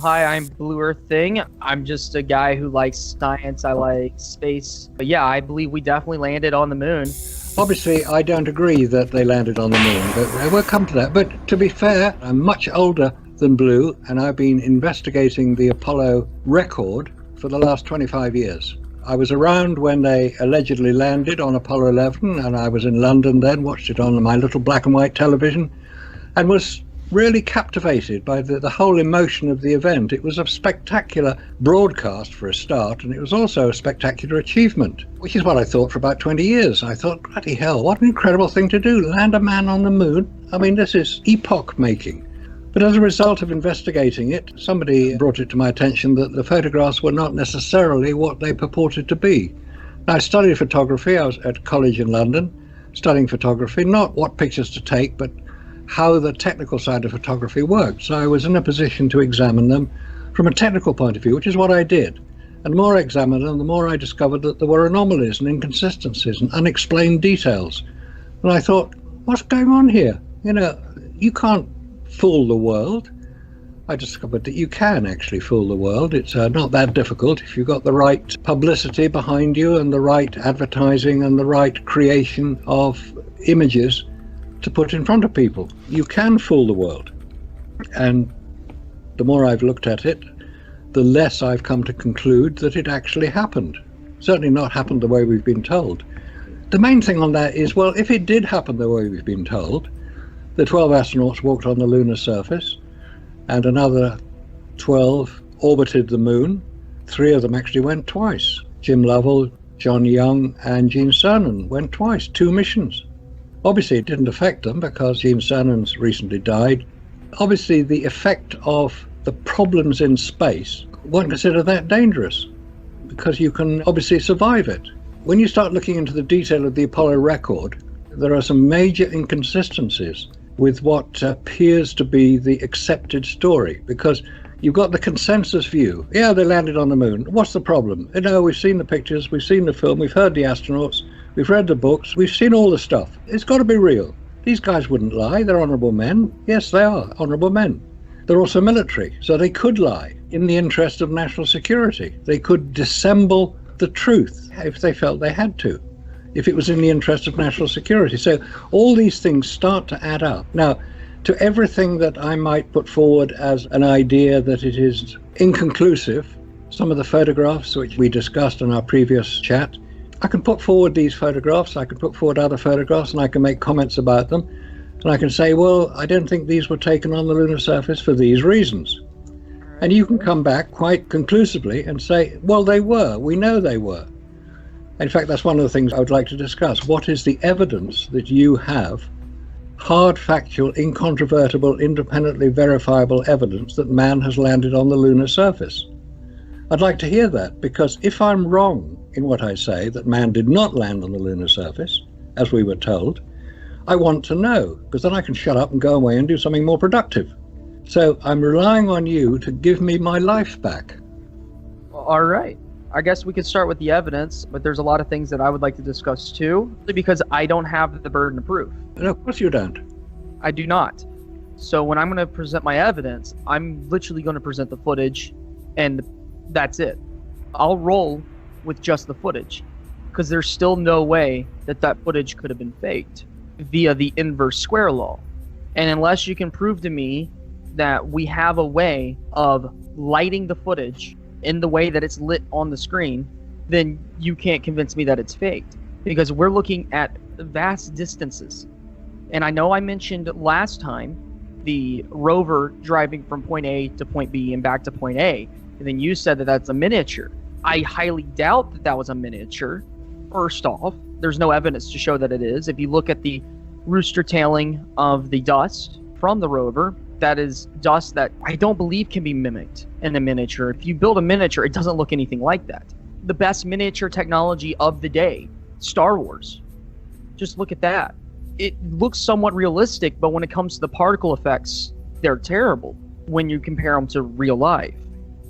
Hi, I'm Blue Earth Thing. I'm just a guy who likes science. I like space. But yeah, I believe we definitely landed on the moon. Obviously, I don't agree that they landed on the moon, but we'll come to that. But to be fair, I'm much older than Blue, and I've been investigating the Apollo record for the last 25 years. I was around when they allegedly landed on Apollo 11, and I was in London then, watched it on my little black and white television, and was really captivated by the whole emotion of the event. It was a spectacular broadcast for a start, and it was also a spectacular achievement, which is what I thought for about 20 years. I thought, bloody hell, what an incredible thing to do, land a man on the moon. I mean, this is epoch-making. But as a result of investigating it, somebody brought it to my attention that the photographs were not necessarily what they purported to be. Now, I studied photography. I was at college in London studying photography, not what pictures to take, but how the technical side of photography worked. So I was in a position to examine them from a technical point of view, which is what I did. And the more I examined them, the more I discovered that there were anomalies and inconsistencies and unexplained details. And I thought, what's going on here? You know, you can't fool the world. I discovered that you can actually fool the world. It's not that difficult if you've got the right publicity behind you and the right advertising and the right creation of images to put in front of people. You can fool the world. And the more I've looked at it, the less I've come to conclude that it actually happened. Certainly not happened the way we've been told. The main thing on that is, well, if it did happen the way we've been told, the 12 astronauts walked on the lunar surface and another 12 orbited the moon. 3 of them actually went twice. Jim Lovell, John Young, and Gene Cernan went twice, 2 missions. Obviously, it didn't affect them because Gene Cernan's recently died. Obviously, the effect of the problems in space weren't considered that dangerous because you can obviously survive it. When you start looking into the detail of the Apollo record, there are some major inconsistencies with what appears to be the accepted story, because you've got the consensus view. Yeah, they landed on the moon. What's the problem? You know, we've seen the pictures, we've seen the film, we've heard the astronauts, we've read the books, we've seen all the stuff. It's got to be real. These guys wouldn't lie. They're honourable men. Yes, they are honourable men. They're also military, so they could lie in the interest of national security. They could dissemble the truth if they felt they had to, if it was in the interest of national security. So all these things start to add up. Now, to everything that I might put forward as an idea that it is inconclusive, some of the photographs which we discussed in our previous chat, I can put forward these photographs, I can put forward other photographs, and I can make comments about them. And I can say, well, I don't think these were taken on the lunar surface for these reasons. And you can come back quite conclusively and say, well, they were. We know they were. In fact, that's one of the things I would like to discuss. What is the evidence that you have, hard, factual, incontrovertible, independently verifiable evidence that man has landed on the lunar surface? I'd like to hear that, because if I'm wrong in what I say, that man did not land on the lunar surface, as we were told, I want to know, because then I can shut up and go away and do something more productive. So I'm relying on you to give me my life back. All right. I guess we could start with the evidence, but there's a lot of things that I would like to discuss too, because I don't have the burden of proof. No, of course you don't. I do not. So when I'm going to present my evidence, I'm literally going to present the footage, and that's it. I'll roll with just the footage, because there's still no way that that footage could have been faked via the inverse square law. And unless you can prove to me that we have a way of lighting the footage in the way that it's lit on the screen, then you can't convince me that it's faked, because we're looking at vast distances. And I know I mentioned last time the rover driving from point A to point B and back to point A, and then you said that that's a miniature. I highly doubt that that was a miniature. First off, there's no evidence to show that it is. If you look at the rooster tailing of the dust from the rover, that is dust that I don't believe can be mimicked in a miniature. If you build a miniature, it doesn't look anything like that. The best miniature technology of the day, Star Wars. Just look at that. It looks somewhat realistic, but when it comes to the particle effects, they're terrible when you compare them to real life.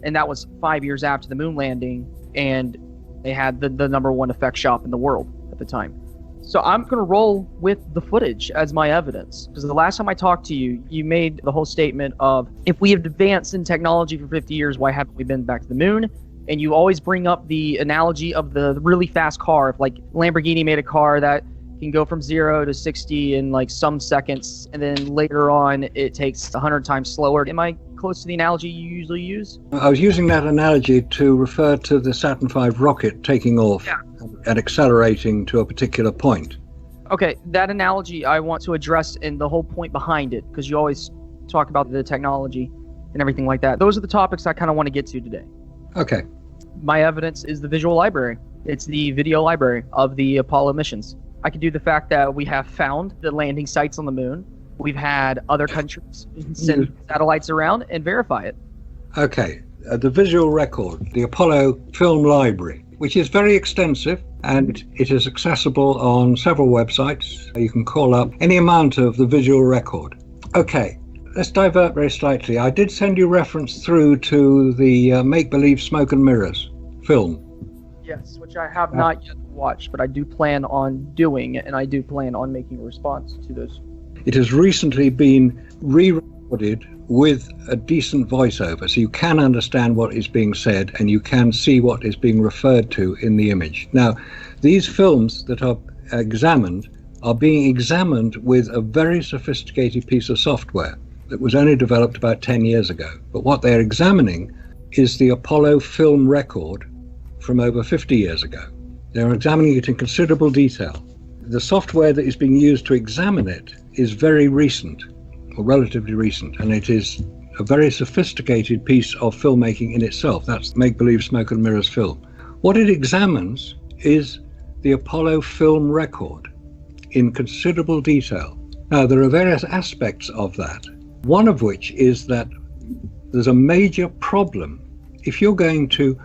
And that was 5 years after the moon landing, and they had the number one effect shop in the world at the time. So I'm going to roll with the footage as my evidence. Because the last time I talked to you, you made the whole statement of, if we have advanced in technology for 50 years, why haven't we been back to the moon? And you always bring up the analogy of the really fast car. If like Lamborghini made a car that can go from 0 to 60 in like some seconds, and then later on it takes 100 times slower. Am I close to the analogy you usually use? I was using that analogy to refer to the Saturn V rocket taking off and accelerating to a particular point. Okay, that analogy I want to address in the whole point behind it, because you always talk about the technology and everything like that. Those are the topics I kind of want to get to today. Okay. My evidence is the visual library. It's the video library of the Apollo missions. I could do the fact that we have found the landing sites on the moon. We've had other countries send satellites around and verify it. Okay. The visual record, the Apollo film library, which is very extensive, and it is accessible on several websites. You can call up any amount of the visual record. Okay. Let's divert very slightly. I did send you reference through to the Make-Believe Smoke and Mirrors film. Yes, which I have not yet watched, but I do plan on doing, and I do plan on making a response to those. It has recently been re-recorded with a decent voiceover, so you can understand what is being said and you can see what is being referred to in the image. Now, these films that are examined are being examined with a very sophisticated piece of software that was only developed about 10 years ago. But what they're examining is the Apollo film record from over 50 years ago. They're examining it in considerable detail. The software that is being used to examine it is very recent, or relatively recent, and it is a very sophisticated piece of filmmaking in itself. That's Make-Believe Smoke and Mirrors film. What it examines is the Apollo film record in considerable detail. Now, there are various aspects of that. One of which is that there's a major problem. If you're going to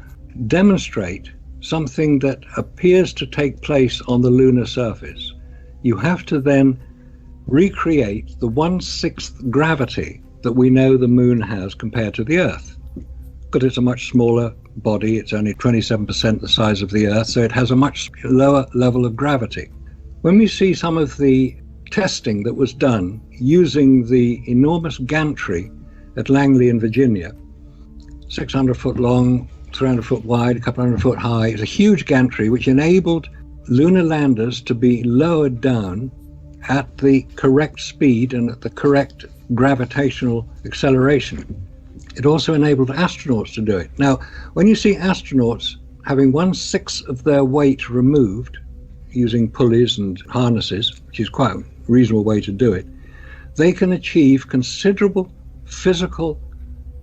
demonstrate something that appears to take place on the lunar surface, you have to then recreate the 1/6 gravity that we know the moon has compared to the Earth. Because it's a much smaller body, it's only 27% the size of the Earth, so it has a much lower level of gravity. When we see some of the testing that was done using the enormous gantry at Langley in Virginia, 600 foot long, 300 foot wide, a couple hundred foot high. It's a huge gantry which enabled lunar landers to be lowered down at the correct speed and at the correct gravitational acceleration. It also enabled astronauts to do it. Now, when you see astronauts having 1/6 of their weight removed using pulleys and harnesses, which is quite a reasonable way to do it, they can achieve considerable physical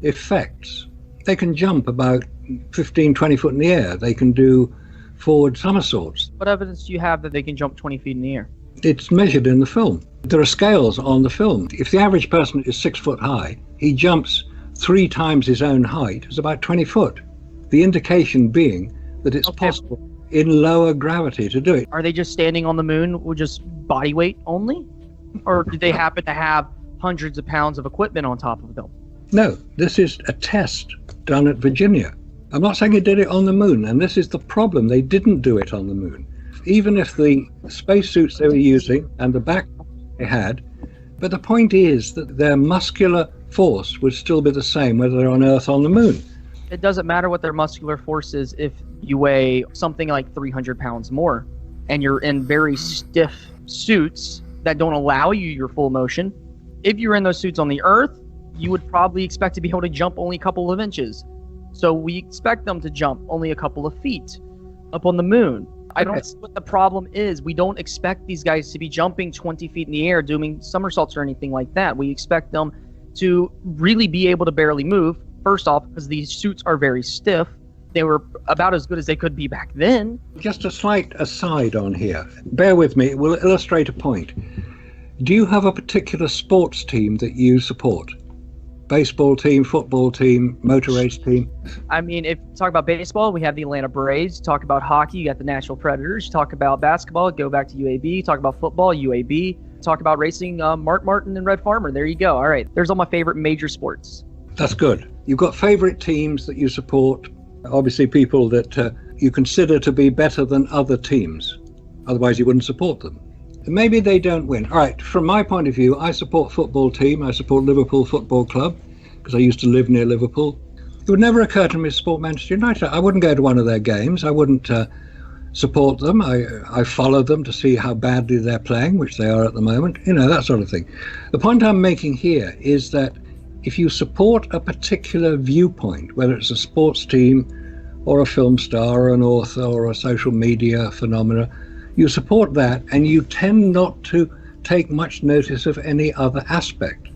effects. They can jump about 15, 20 foot in the air. They can do forward somersaults. What evidence do you have that they can jump 20 feet in the air? It's measured in the film. There are scales on the film. If the average person is 6 foot high, he jumps 3 times his own height. It's about 20 foot. The indication being that it's possible in lower gravity to do it. Are they just standing on the moon with just body weight only? Or do they happen to have hundreds of pounds of equipment on top of them? No, this is a test done at Virginia. I'm not saying they did it on the moon, and this is the problem. They didn't do it on the moon. Even if the spacesuits they were using and the back they had, but the point is that their muscular force would still be the same whether they're on Earth or on the moon. It doesn't matter what their muscular force is if you weigh something like 300 pounds more and you're in very stiff suits that don't allow you your full motion. If you're in those suits on the Earth, you would probably expect to be able to jump only a couple of inches. So we expect them to jump only a couple of feet up on the moon. I don't see what the problem is. We don't expect these guys to be jumping 20 feet in the air, doing somersaults or anything like that. We expect them to really be able to barely move. First off, because these suits are very stiff. They were about as good as they could be back then. Just a slight aside on here. Bear with me, it will illustrate a point. Do you have a particular sports team that you support? Baseball team, football team, motor race team? I mean, if you talk about baseball, we have the Atlanta Braves. Talk about hockey, you got the Nashville Predators. Talk about basketball, go back to UAB. Talk about football, UAB. Talk about racing, Mark Martin and Red Farmer. There you go. All right, there's all my favorite major sports. That's good. You've got favorite teams that you support, obviously people that you consider to be better than other teams. Otherwise, you wouldn't support them. And maybe they don't win. All right, from my point of view, I support football team. I support Liverpool Football Club because I used to live near Liverpool. It would never occur to me to support Manchester United. I wouldn't go to one of their games. I wouldn't support them. I follow them to see how badly they're playing, which they are at the moment, that sort of thing. The point I'm making here is that if you support a particular viewpoint, whether it's a sports team or a film star or an author or a social media phenomena, you support that and you tend not to take much notice of any other aspect.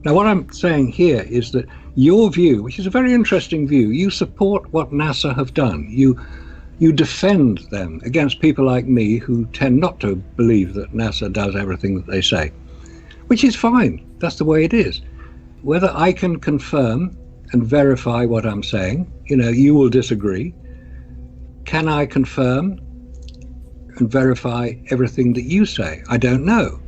Now, what I'm saying here is that your view, which is a very interesting view, you support what NASA have done. You defend them against people like me who tend not to believe that NASA does everything that they say, which is fine. That's the way it is. Whether I can confirm and verify what I'm saying, you will disagree. Can I confirm and verify everything that you say? I don't know.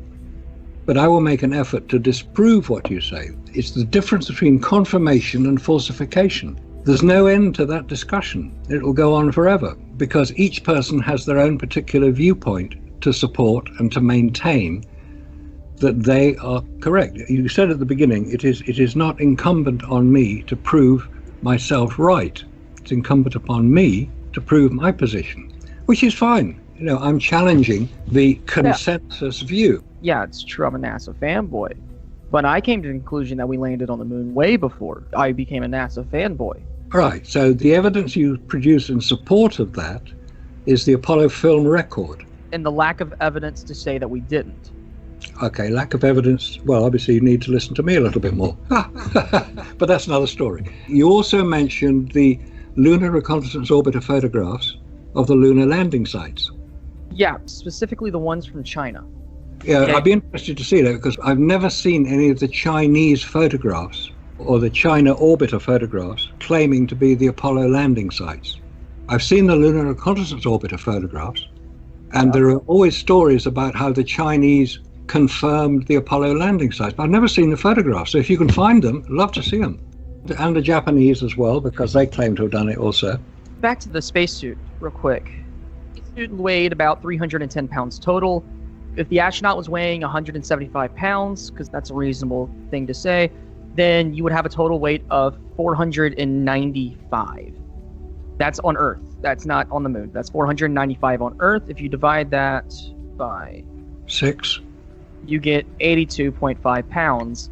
But I will make an effort to disprove what you say. It's the difference between confirmation and falsification. There's no end to that discussion. It will go on forever because each person has their own particular viewpoint to support and to maintain that they are correct. You said at the beginning, it is not incumbent on me to prove myself right. It's incumbent upon me to prove my position, which is fine. I'm challenging the consensus view. Yeah, it's true. I'm a NASA fanboy. But I came to the conclusion that we landed on the moon way before I became a NASA fanboy. Right. So the evidence you produce in support of that is the Apollo film record. And the lack of evidence to say that we didn't. Okay, lack of evidence. Well, obviously you need to listen to me a little bit more. But that's another story. You also mentioned the Lunar Reconnaissance Orbiter photographs of the lunar landing sites. Yeah, specifically the ones from China. Yeah, I'd be interested to see that because I've never seen any of the Chinese photographs or the China orbiter photographs claiming to be the Apollo landing sites. I've seen the Lunar Reconnaissance Orbiter photographs, and there are always stories about how the Chinese confirmed the Apollo landing sites, but I've never seen the photographs. So if you can find them, I'd love to see them. And the Japanese as well, because they claim to have done it also. Back to the spacesuit real quick. The suit weighed about 310 pounds total. If the astronaut was weighing 175 pounds, because that's a reasonable thing to say, then you would have a total weight of 495. That's on Earth. That's not on the moon. That's 495 on Earth. If you divide that by 6, you get 82.5 pounds.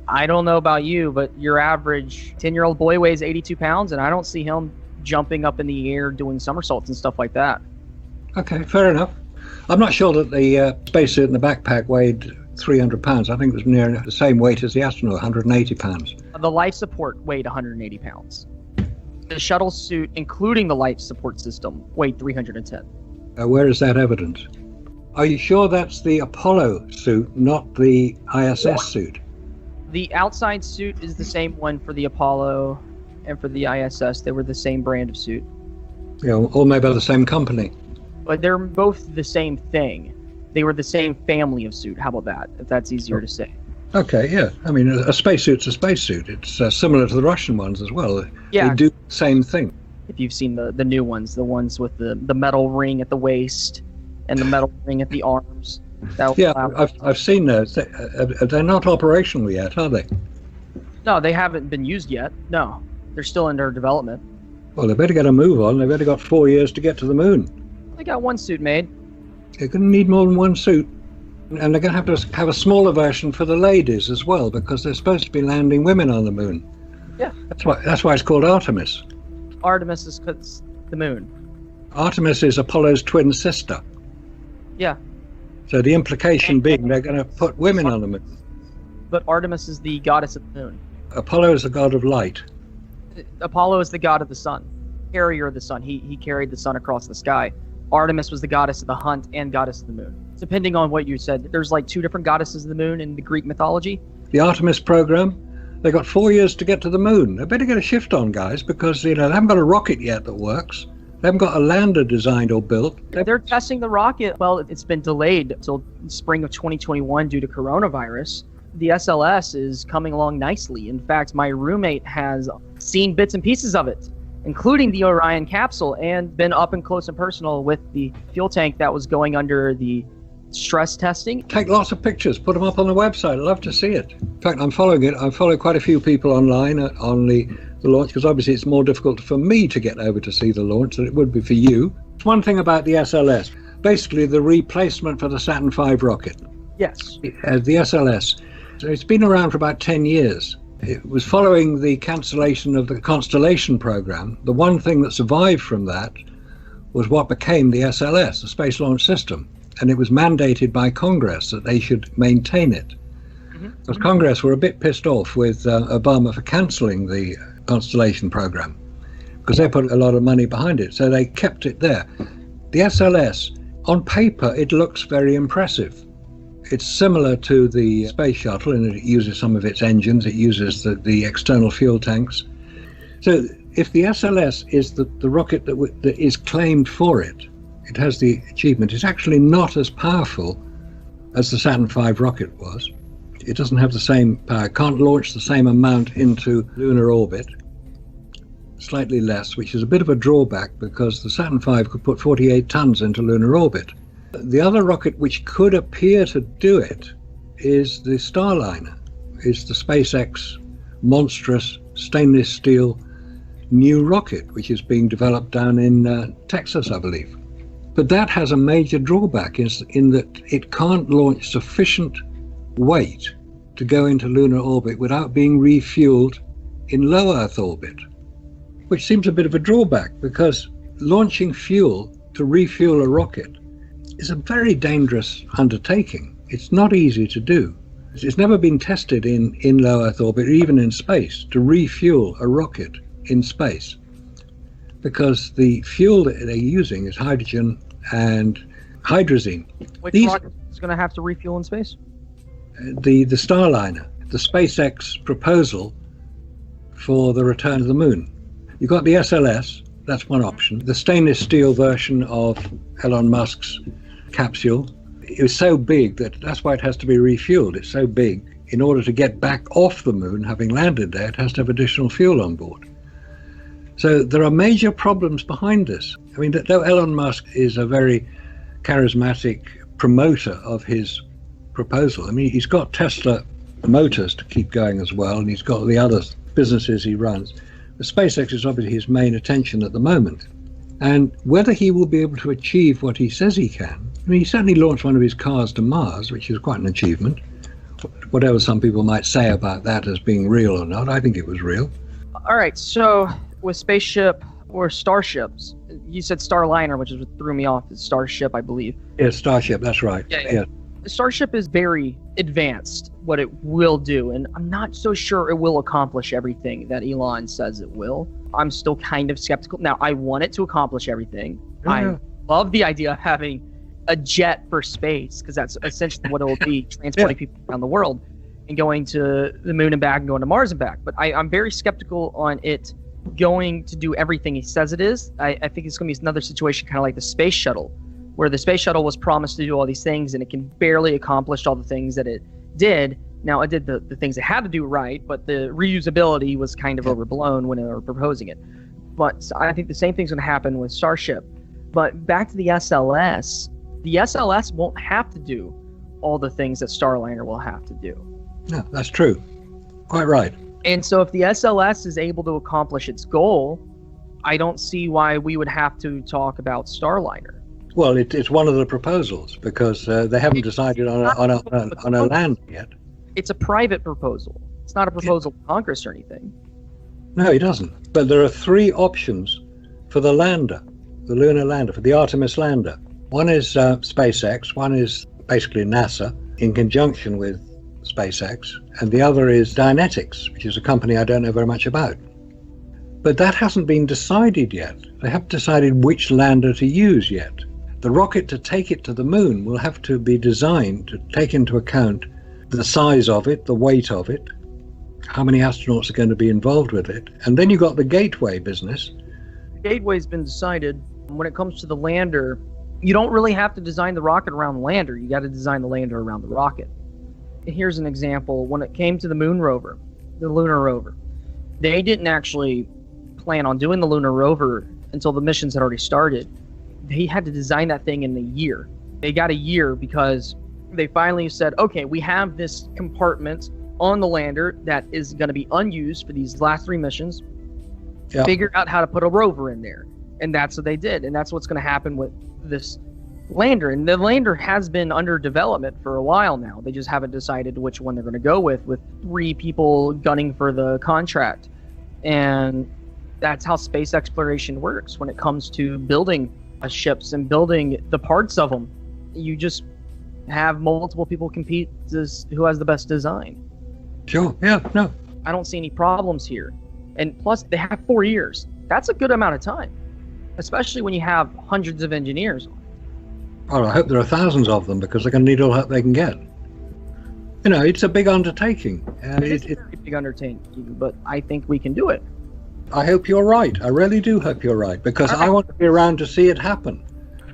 I don't know about you, but your average 10-year-old boy weighs 82 pounds, and I don't see him jumping up in the air doing somersaults and stuff like that. Okay, fair enough. I'm not sure that the spacesuit and the backpack weighed 300 pounds. I think it was near the same weight as the astronaut, 180 pounds. The life support weighed 180 pounds. The shuttle suit, including the life support system, weighed 310. Where is that evidence? Are you sure that's the Apollo suit, not the ISS suit? The outside suit is the same one for the Apollo and for the ISS. They were the same brand of suit. All made by the same company. But they're both the same thing. They were the same family of suit. How about that, if that's easier to say? Okay, yeah. I mean, a spacesuit's a spacesuit. It's similar to the Russian ones as well. Yeah. They do the same thing. If you've seen the new ones, the ones with the metal ring at the waist and the metal ring at the arms. I've seen those. They're not operational yet, are they? No, they haven't been used yet. No, they're still under development. Well, they better get a move on. They've only got 4 years to get to the moon. They got one suit made. They're going to need more than one suit. And they're going to have a smaller version for the ladies as well, because they're supposed to be landing women on the moon. Yeah. That's why it's called Artemis. Artemis is the moon. Artemis is Apollo's twin sister. Yeah. So the implication being they're going to put women on the moon. But Artemis is the goddess of the moon. Apollo is the god of light. Apollo is the god of the sun. Carrier of the sun. He carried the sun across the sky. Artemis was the goddess of the hunt and goddess of the moon. Depending on what you said, there's like 2 different goddesses of the moon in the Greek mythology. The Artemis program, they got 4 years to get to the moon. They better get a shift on, guys, because they haven't got a rocket yet that works. They haven't got a lander designed or built. They're testing the rocket. Well, it's been delayed until spring of 2021 due to coronavirus. The SLS is coming along nicely. In fact, my roommate has seen bits and pieces of it. including the Orion capsule, and been up and close and personal with the fuel tank that was going under the stress testing. Take lots of pictures, put them up on the website. I'd love to see it. In fact, I'm following it. I follow quite a few people online on the launch, because obviously it's more difficult for me to get over to see the launch than it would be for you. One thing about the SLS, basically the replacement for the Saturn V rocket. Yes. The SLS. So it's been around for about 10 years. It was following the cancellation of the Constellation program. The one thing that survived from that was what became the SLS, the Space Launch System. And it was mandated by Congress that they should maintain it. Because Congress were a bit pissed off with Obama for cancelling the Constellation program, because they put a lot of money behind it, so they kept it there. The SLS, on paper, it looks very impressive. It's similar to the space shuttle, and it uses some of its engines, it uses the external fuel tanks. So if the SLS is the rocket that is claimed for it, it has the achievement, it's actually not as powerful as the Saturn V rocket was. It doesn't have the same power, can't launch the same amount into lunar orbit, slightly less, which is a bit of a drawback because the Saturn V could put 48 tons into lunar orbit. The other rocket which could appear to do it is the Starliner, is the SpaceX monstrous stainless steel new rocket, which is being developed down in Texas, I believe. But that has a major drawback in that it can't launch sufficient weight to go into lunar orbit without being refueled in low Earth orbit, which seems a bit of a drawback, because launching fuel to refuel a rocket is a very dangerous undertaking. It's not easy to do. It's never been tested in low Earth orbit, or even in space, to refuel a rocket in space, because the fuel that they're using is hydrogen and hydrazine. Which rocket is going to have to refuel in space? The Starliner, the SpaceX proposal for the return to the moon. You've got the SLS, that's one option. The stainless steel version of Elon Musk's capsule, it was so big that's why it has to be refueled. It's so big. In order to get back off the moon, having landed there, it has to have additional fuel on board. So there are major problems behind this. I mean, though Elon Musk is a very charismatic promoter of his proposal, I mean, he's got Tesla Motors to keep going as well, and he's got the other businesses he runs. But SpaceX is obviously his main attention at the moment. And whether he will be able to achieve what he says he can, I mean, he certainly launched one of his cars to Mars, which is quite an achievement. Whatever some people might say about that as being real or not, I think it was real. All right, so with spaceship or starships, you said Starliner, which is what threw me off. It's Starship, I believe. Yeah, Starship, that's right. Yeah. The Starship is very advanced, what it will do, and I'm not so sure it will accomplish everything that Elon says it will. I'm still kind of skeptical. Now, I want it to accomplish everything. Yeah. I love the idea of having a jet for space, because that's essentially what it will be, transporting people around the world and going to the moon and back and going to Mars and back. But I'm very skeptical on it going to do everything he says it is. I think it's going to be another situation kind of like the space shuttle, where the space shuttle was promised to do all these things and it can barely accomplish all the things that it did. Now, it did the things it had to do right, but the reusability was kind of overblown when they were proposing it. But I think the same thing's going to happen with Starship. But back to the SLS won't have to do all the things that Starliner will have to do. No, that's true. Quite right. And so if the SLS is able to accomplish its goal, I don't see why we would have to talk about Starliner. Well, it's one of the proposals, because they haven't decided on a land yet. It's a private proposal. It's not a proposal to Congress or anything. No, it doesn't. But there are three options for the lander, the lunar lander, for the Artemis lander. One is SpaceX, one is basically NASA in conjunction with SpaceX, and the other is Dynetics, which is a company I don't know very much about. But that hasn't been decided yet. They haven't decided which lander to use yet. The rocket to take it to the moon will have to be designed to take into account the size of it, the weight of it, how many astronauts are going to be involved with it. And then you've got the gateway business. The gateway's been decided. When it comes to the lander, you don't really have to design the rocket around the lander. You got to design the lander around the rocket. Here's an example. When it came to the moon rover, the lunar rover, they didn't actually plan on doing the lunar rover until the missions had already started. They had to design that thing in a year. They got a year because they finally said, okay, we have this compartment on the lander that is going to be unused for these last 3 missions. Yeah. Figure out how to put a rover in there. And that's what they did. And that's what's going to happen with this lander. And the lander has been under development for a while now. They just haven't decided which one they're going to go with 3 people gunning for the contract. And that's how space exploration works when it comes to building ships and building the parts of them. You just have multiple people compete as who has the best design. Sure, yeah, no. I don't see any problems here. And plus, they have 4 years. That's a good amount of time, especially when you have hundreds of engineers. Well, I hope there are thousands of them because they're going to need all the help they can get. You know, it's a big undertaking. It's a very big undertaking, but I think we can do it. I hope you're right. I really do hope you're right because I want to be around to see it happen.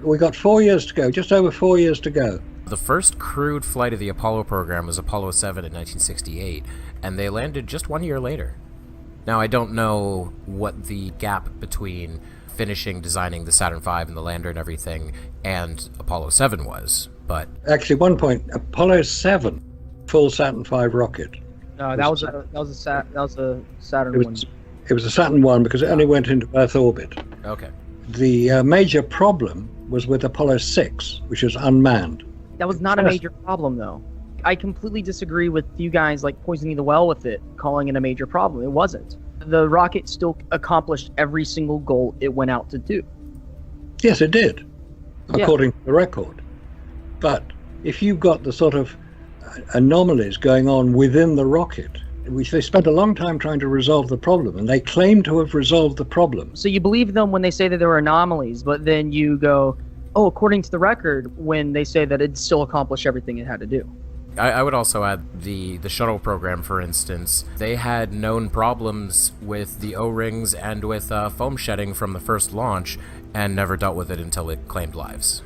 We got 4 years to go, just over 4 years to go. The first crewed flight of the Apollo program was Apollo 7 in 1968, and they landed just 1 year later. Now, I don't know what the gap between finishing designing the Saturn V and the lander and everything and Apollo 7 was, but... Actually, one point, Apollo 7, full Saturn V rocket. No, that was a Saturn one. It was a Saturn I because it only went into Earth orbit. Okay. The major problem was with Apollo 6, which was unmanned. That was not a major problem, though. I completely disagree with you guys, like, poisoning the well with it, calling it a major problem. It wasn't. The rocket still accomplished every single goal it went out to do. Yes, it did, according to the record. But if you've got the sort of anomalies going on within the rocket, which they spent a long time trying to resolve the problem, and they claim to have resolved the problem. So you believe them when they say that there were anomalies, but then you go, oh, according to the record, when they say that it still accomplished everything it had to do. I would also add the shuttle program, for instance. They had known problems with the O-rings and with foam shedding from the first launch and never dealt with it until it claimed lives.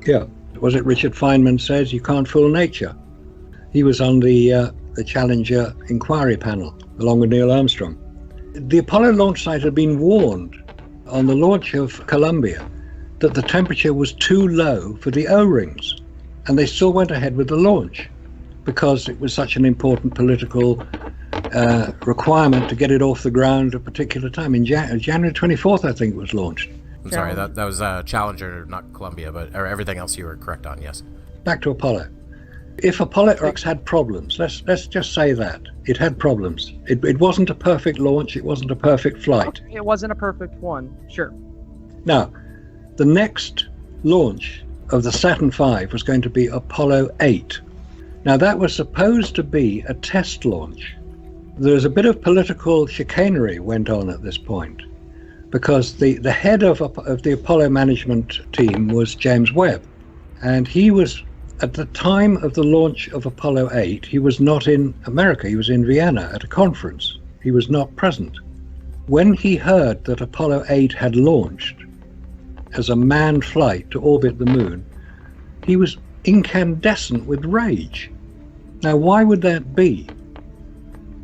Yeah. Was it Richard Feynman says, you can't fool nature? He was on the Challenger inquiry panel, along with Neil Armstrong. The Apollo launch site had been warned on the launch of Columbia that the temperature was too low for the O-rings, and they still went ahead with the launch because it was such an important political requirement to get it off the ground at a particular time. In January 24th, I think it was launched. I'm sorry, that was Challenger, not Columbia, but or everything else you were correct on, yes. Back to Apollo. If Apollo X had problems, let's just say that. It had problems. It wasn't a perfect launch, it wasn't a perfect flight. It wasn't a perfect one, sure. Now, the next launch of the Saturn V was going to be Apollo 8. Now, that was supposed to be a test launch. There was a bit of political chicanery went on at this point because the head of the Apollo management team was James Webb, and he was, at the time of the launch of Apollo 8, he was not in America, he was in Vienna at a conference. He was not present. When he heard that Apollo 8 had launched as a manned flight to orbit the moon, he was incandescent with rage. Now, why would that be?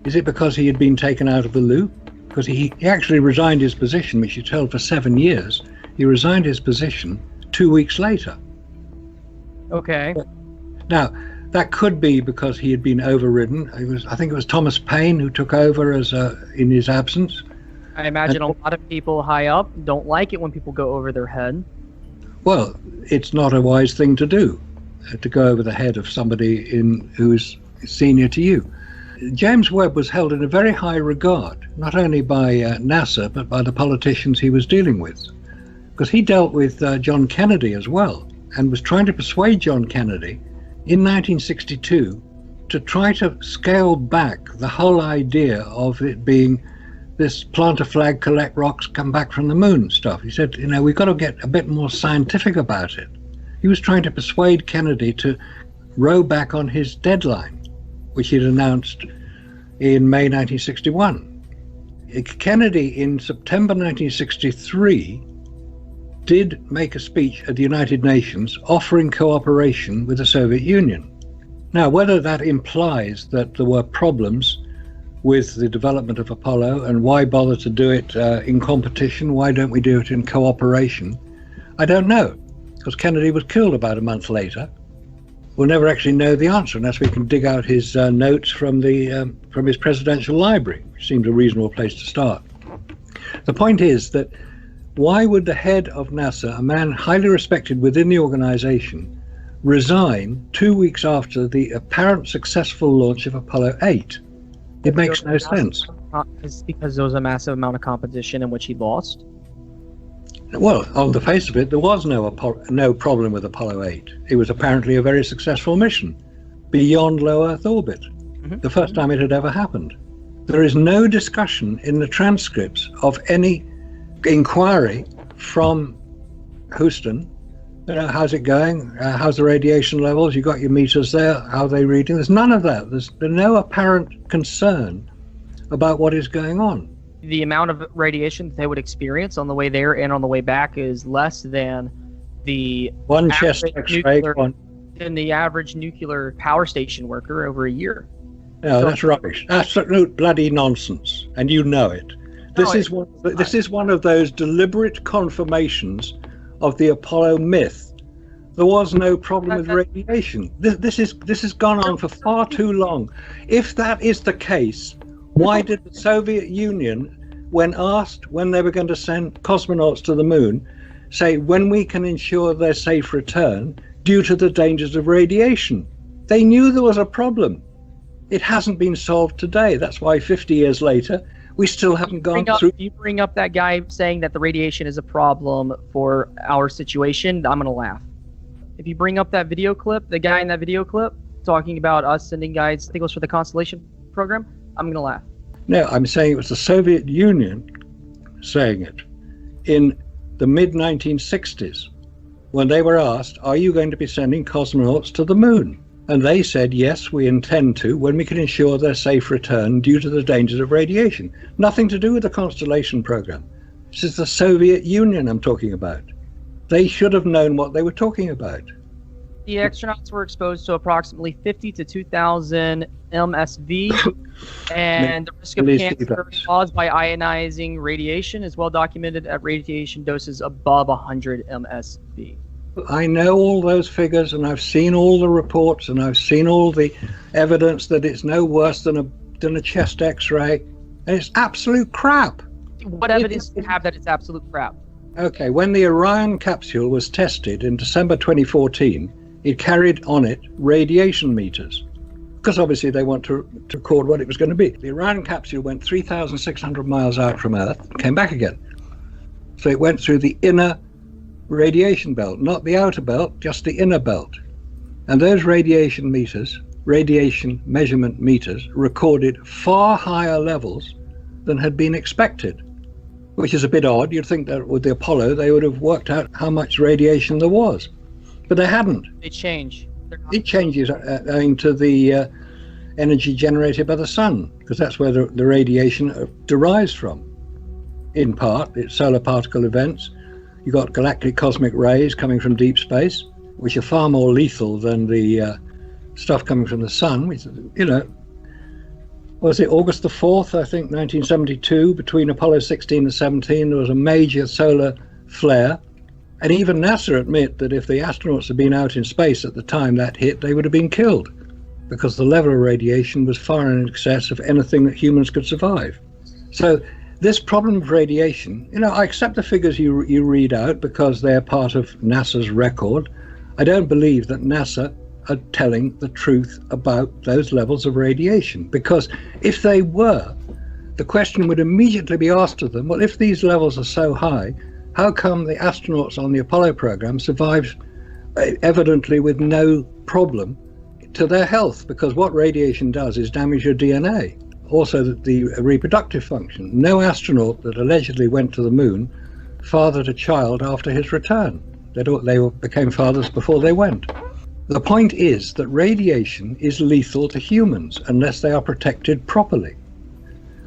Is it because he had been taken out of the loop? Because he actually resigned his position, which he held for 7 years. He resigned his position 2 weeks later. Okay. Now, that could be because he had been overridden. I think it was Thomas Paine who took over as in his absence. I imagine a lot of people high up don't like it when people go over their head. Well, it's not a wise thing to do, to go over the head of somebody who is senior to you. James Webb was held in a very high regard, not only by NASA, but by the politicians he was dealing with, because he dealt with John Kennedy as well, and was trying to persuade John Kennedy in 1962 to try to scale back the whole idea of it being this plant a flag, collect rocks, come back from the moon stuff. He said, we've got to get a bit more scientific about it. He was trying to persuade Kennedy to row back on his deadline, which he'd announced in May 1961. Kennedy, in September 1963, did make a speech at the United Nations offering cooperation with the Soviet Union. Now, whether that implies that there were problems with the development of Apollo, and why bother to do it in competition? Why don't we do it in cooperation? I don't know, because Kennedy was killed about a month later. We'll never actually know the answer unless we can dig out his notes from his presidential library, which seems a reasonable place to start. The point is that why would the head of NASA, a man highly respected within the organization, resign 2 weeks after the apparent successful launch of Apollo 8? It makes no sense. It's because there was a massive amount of competition in which he lost. Well, on the face of it, there was no problem with Apollo 8. It was apparently a very successful mission beyond low Earth orbit, the first time it had ever happened. There is no discussion in the transcripts of any inquiry from Houston. You know, how's it going? How's the radiation levels? You got your meters there. How are they reading? There's none of that. There's no apparent concern about what is going on. The amount of radiation that they would experience on the way there and on the way back is less than the one chest X-ray, than the average nuclear power station worker over a year. No, that's rubbish. Absolute bloody nonsense, and you know it. This is one of those deliberate confirmations of the Apollo myth. There was no problem with radiation. This has gone on for far too long. If that is the case, why did the Soviet Union, when asked when they were going to send cosmonauts to the moon, say when we can ensure their safe return due to the dangers of radiation? They knew there was a problem. It hasn't been solved today. That's why 50 years later, we still haven't gone through. You bring up that guy saying that the radiation is a problem for our situation, I'm going to laugh. If you bring up that video clip, the guy in that video clip talking about us sending guys, I think it was for the Constellation program, I'm going to laugh. No, I'm saying it was the Soviet Union saying it in the mid-1960s when they were asked, are you going to be sending cosmonauts to the moon? And they said, yes, we intend to, when we can ensure their safe return due to the dangers of radiation. Nothing to do with the Constellation program. This is the Soviet Union I'm talking about. They should have known what they were talking about. The astronauts were exposed to approximately 50 to 2,000 MSV, and the risk of cancer caused by ionizing radiation is well documented at radiation doses above 100 MSV. I know all those figures, and I've seen all the reports, and I've seen all the evidence that it's no worse than a chest X-ray, and it's absolute crap. What evidence do you have that it's absolute crap? Okay, when the Orion capsule was tested in December 2014, it carried on it radiation meters, because obviously they want to record what it was going to be. The Orion capsule went 3,600 miles out from Earth, came back again. So it went through the inner radiation belt, not the outer belt, just the inner belt. And those radiation meters, radiation measurement meters, recorded far higher levels than had been expected, which is a bit odd. You'd think that with the Apollo, they would have worked out how much radiation there was, but they hadn't. They change. It changes owing to the energy generated by the sun, because that's where the radiation derives from. In part, it's solar particle events. You've got galactic cosmic rays coming from deep space, which are far more lethal than the stuff coming from the sun, which, you know, was it August the 4th, I think, 1972, between Apollo 16 and 17, there was a major solar flare. And even NASA admit that if the astronauts had been out in space at the time that hit, they would have been killed, because the level of radiation was far in excess of anything that humans could survive. So this problem of radiation, you know, I accept the figures you read out because they're part of NASA's record. I don't believe that NASA are telling the truth about those levels of radiation, because if they were, the question would immediately be asked of them, well, if these levels are so high, how come the astronauts on the Apollo program survived evidently with no problem to their health? Because what radiation does is damage your DNA. Also the reproductive function. No astronaut that allegedly went to the moon fathered a child after his return. They became fathers before they went. The point is that radiation is lethal to humans unless they are protected properly.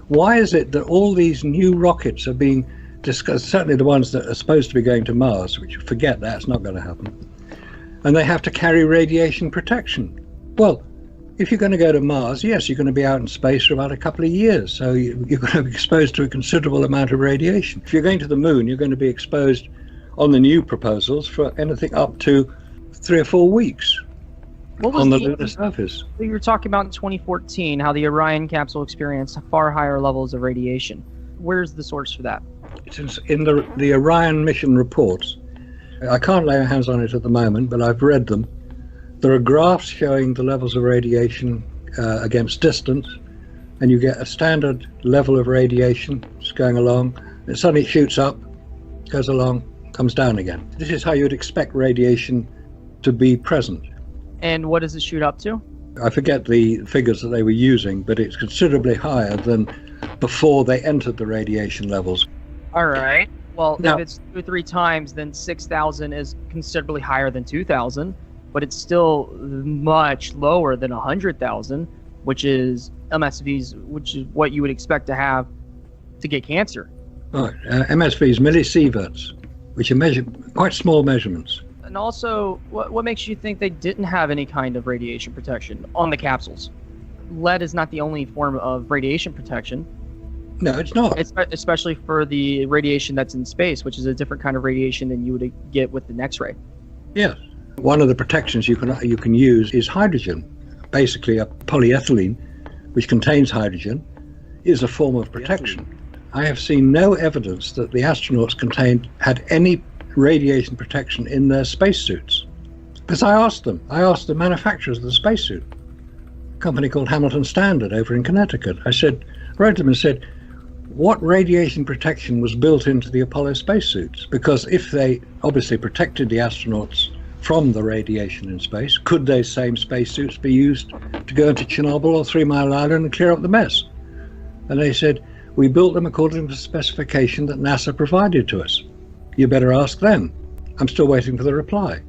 Why is it that all these new rockets are being discussed, certainly the ones that are supposed to be going to Mars, which forget that's not going to happen, and they have to carry radiation protection? Well, If you're going to go to Mars, yes, you're going to be out in space for about a couple of years, so you're going to be exposed to a considerable amount of radiation. If you're going to the moon, you're going to be exposed, on the new proposals, for anything up to 3 or 4 weeks on the lunar surface. You were talking about in 2014 how the Orion capsule experienced far higher levels of radiation. Where's the source for that? It's in the Orion mission reports. I can't lay hands on it at the moment, but I've read them. There are graphs showing the levels of radiation against distance, and you get a standard level of radiation just going along, and suddenly it shoots up, goes along, comes down again. This is how you'd expect radiation to be present. And what does it shoot up to? I forget the figures that they were using, but it's considerably higher than before they entered the radiation levels. All right. Well, Now, if it's 2 or 3 times, then 6,000 is considerably higher than 2,000, but it's still much lower than 100,000, which is MSVs, which is what you would expect to have to get cancer. right, MSVs, millisieverts, which are quite small measurements. And also, what makes you think they didn't have any kind of radiation protection on the capsules? Lead is not the only form of radiation protection. No, it's not. Especially for the radiation that's in space, which is a different kind of radiation than you would get with an X-ray. Yes. One of the protections you can use is hydrogen. Basically, a polyethylene, which contains hydrogen, is a form of protection. I have seen no evidence that the astronauts had any radiation protection in their spacesuits. Because I asked the manufacturers of the spacesuit, a company called Hamilton Standard over in Connecticut. I wrote them and said, what radiation protection was built into the Apollo spacesuits? Because if they obviously protected the astronauts from the radiation in space, could those same spacesuits be used to go into Chernobyl or 3 Mile Island and clear up the mess? And they said, we built them according to the specification that NASA provided to us. You better ask them. I'm still waiting for the reply.